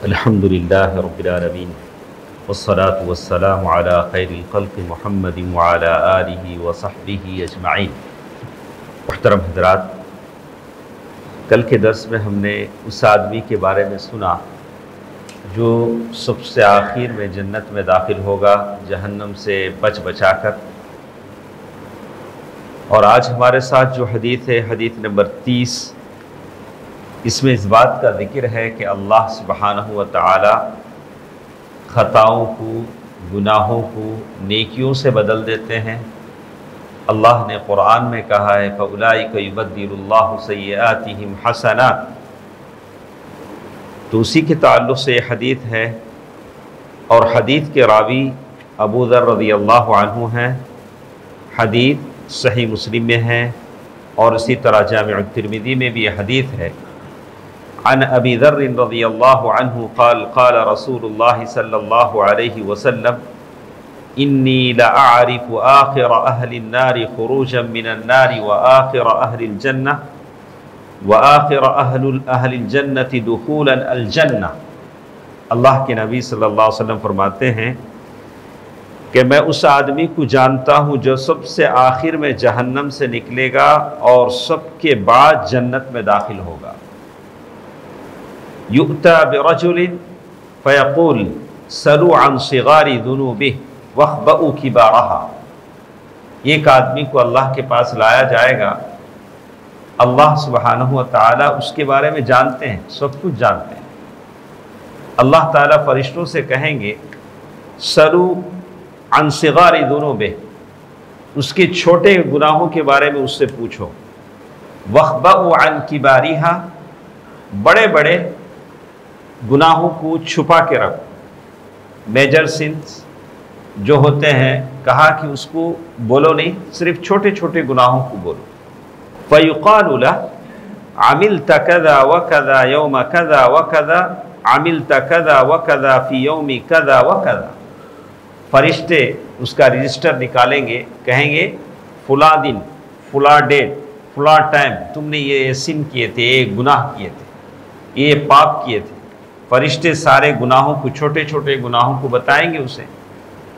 الحمدللہ رب العالمین والصلاة والسلام علی خیر الخلق محمد وعلی آلہ وصحبہ اجمعین۔ محترم حضرات، کل کے درس میں ہم نے اس آدمی کے بارے میں سنا جو سب سے آخر میں جنت میں داخل ہوگا، جہنم سے بچ بچا کر۔ اور آج ہمارے ساتھ جو حدیث ہے، حدیث نمبر 30، اس میں اس بات کا ذکر ہے کہ اللہ سبحانہ و تعالی خطاؤں کو، گناہوں کو نیکیوں سے بدل دیتے ہیں۔ اللہ نے قرآن میں کہا ہے فَأُولَٰئِكَ يُبَدِّلُ اللَّهُ سَيِّئَاتِهِمْ حَسَنَاتٍ، تو اسی کے تعلق سے یہ حدیث ہے، اور حدیث کے راوی ابو ذر رضی اللہ عنہ ہیں۔ حدیث صحیح مسلم میں ہے اور اسی طرح جامع الترمذی میں بھی یہ حدیث ہے۔ عن ابی ذر رضی اللہ عنہ قال قال رسول اللہ صلی اللہ علیہ وسلم انی لأعرف آخر اہل النار خروجا من النار وآخر اہل الجنہ وآخر اہل الجنۃ دخولا الجنہ۔ اللہ کے نبی صلی اللہ علیہ وسلم فرماتے ہیں کہ میں اس آدمی کو جانتا ہوں جو سب سے آخر میں جہنم سے نکلے گا اور سب کے بعد جنت میں داخل ہوگا۔ یؤتی برجل فیقول سلوا عن صغار ذنوبہ واخبؤوا کبارہا۔ ایک آدمی کو اللہ کے پاس لایا جائے گا، اللہ سبحانہ و تعالی اس کے بارے میں جانتے ہیں، سب کچھ جانتے ہیں۔ اللہ تعالیٰ فرشتوں سے کہیں گے سلو عن صغار ذنوبہ، اس کے چھوٹے گناہوں کے بارے میں اس سے پوچھو، واخبؤوا عن کبارہا، بڑے بڑے گناہوں کو چھپا کے رکھو۔ میجر سنس جو ہوتے ہیں، کہا کہ اس کو بولو نہیں، صرف چھوٹے چھوٹے گناہوں کو بولو۔ فَيُقَالُ لَهُ عَمِلْتَ كَذَا وَكَذَا يَوْمَ كَذَا وَكَذَا عَمِلْتَ كَذَا وَكَذَا فِي يَوْمِ كَذَا وَكَذَا۔ فرشتے اس کا رجسٹر نکالیں گے، کہیں گے فلاں دن، فلاں ڈیٹ، فلاں ٹائم تم نے یہ سن کیے تھے، یہ گناہ کیے تھے، یہ پاپ کیے تھے۔ فرشتے سارے گناہوں کو، چھوٹے چھوٹے گناہوں کو بتائیں گے اسے،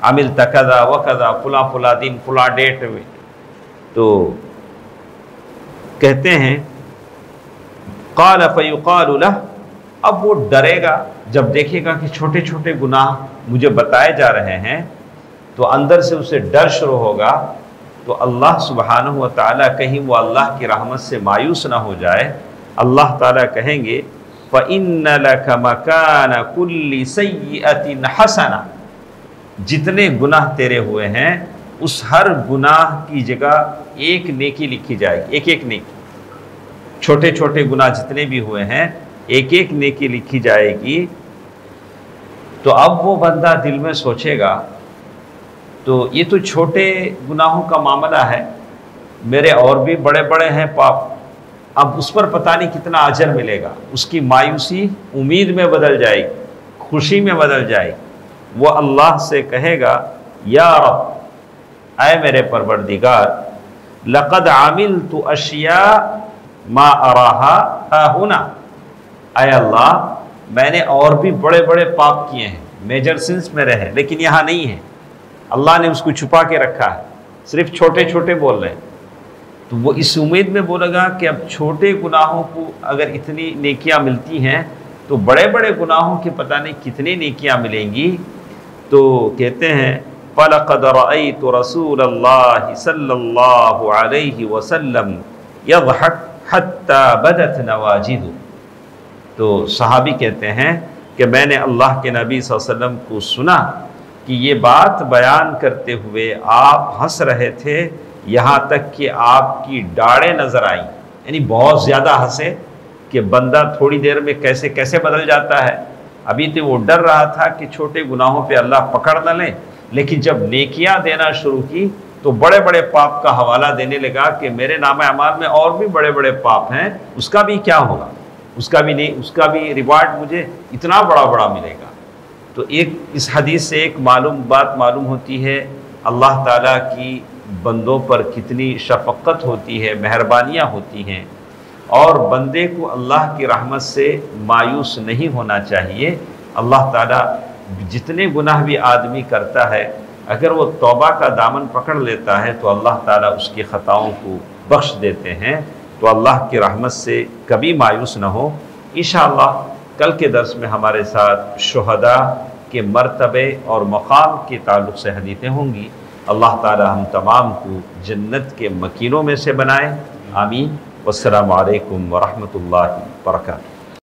عملت کذا وکذا، فلاں فلاں دن، فلاں ڈیٹ میں۔ تو کہتے ہیں قال فیقال لہ، اب وہ ڈرے گا جب دیکھے گا کہ چھوٹے چھوٹے گناہ مجھے بتائے جا رہے ہیں، تو اندر سے اسے ڈر شروع ہوگا۔ تو اللہ سبحانہ و تعالیٰ کہیں وہ اللہ کی رحمت سے مایوس نہ ہو جائے، اللہ تعالیٰ کہیں گے فَإِنَّ لَكَ مَكَانَ كُلِّ سَيِّئَةٍ حَسَنَةٍ، جتنے گناہ تیرے ہوئے ہیں اس ہر گناہ کی جگہ ایک نیکی لکھی جائے گی، ایک ایک نیکی، چھوٹے چھوٹے گناہ جتنے بھی ہوئے ہیں ایک ایک نیکی لکھی جائے گی۔ تو اب وہ بندہ دل میں سوچے گا تو یہ تو چھوٹے گناہوں کا معاملہ ہے، میرے اور بھی بڑے بڑے ہیں پاپ، اب اس پر پتہ نہیں کتنا اجر ملے گا۔ اس کی مایوسی امید میں بدل جائے گی، خوشی میں بدل جائے گی۔ وہ اللہ سے کہے گا یا رب، اے میرے پروردگار، لقد عملت اشیاء ما اراہا ہا ہنا، اے اللہ میں نے اور بھی بڑے بڑے پاپ کیے ہیں، میجر سنس میں رہے، لیکن یہاں نہیں ہیں، اللہ نے اس کو چھپا کے رکھا ہے، صرف چھوٹے چھوٹے بول رہے ہیں۔ تو وہ اس امید میں بولے گا کہ اب چھوٹے گناہوں کو اگر اتنی نیکیاں ملتی ہیں تو بڑے بڑے گناہوں کے پتہ نہیں کتنی نیکیاں ملیں گی۔ تو کہتے ہیں فَلَقَدْ رَأَيْتُ رَسُولَ اللَّهِ صلی اللہ علیہ وسلم يَضْحَكْ حَتَّى بَدَتْ نَوَاجِذُهُ، تو صحابی کہتے ہیں کہ میں نے اللہ کے نبی صلی اللہ علیہ وسلم کو سنا کہ یہ بات بیان کرتے ہوئے آپ ہنس رہے تھے، یہاں تک کہ آپ کی ڈاڑیں نظر آئیں، یعنی بہت زیادہ ہنسے کہ بندہ تھوڑی دیر میں کیسے کیسے بدل جاتا ہے۔ ابھی تو وہ ڈر رہا تھا کہ چھوٹے گناہوں پہ اللہ پکڑ نہ لیں، لیکن جب نیکیاں دینا شروع کی تو بڑے بڑے پاپ کا حوالہ دینے لگا کہ میرے نامہ اعمال میں اور بھی بڑے بڑے پاپ ہیں، اس کا بھی کیا ہوگا، اس کا بھی ریوارڈ مجھے اتنا بڑا بڑا ملے گا۔ تو اس حدیث سے ایک بات معلوم ہوتی ہے، اللہ تعالیٰ کی بندوں پر کتنی شفقت ہوتی ہے، مہربانیاں ہوتی ہیں، اور بندے کو اللہ کی رحمت سے مایوس نہیں ہونا چاہیے۔ اللہ تعالیٰ جتنے گناہ بھی آدمی کرتا ہے، اگر وہ توبہ کا دامن پکڑ لیتا ہے تو اللہ تعالیٰ اس کی خطاؤں کو بخش دیتے ہیں۔ تو اللہ کی رحمت سے کبھی مایوس نہ ہو۔ انشاءاللہ کل کے درس میں ہمارے ساتھ شہداء کے مرتبے اور مقام کے تعلق سے حدیثیں ہوں گی۔ اللہ تعالیٰ ہم تمام کو جنت کے مکینوں میں سے بنائے، آمین۔ والسلام علیکم ورحمۃ اللہ وبرکاتہ۔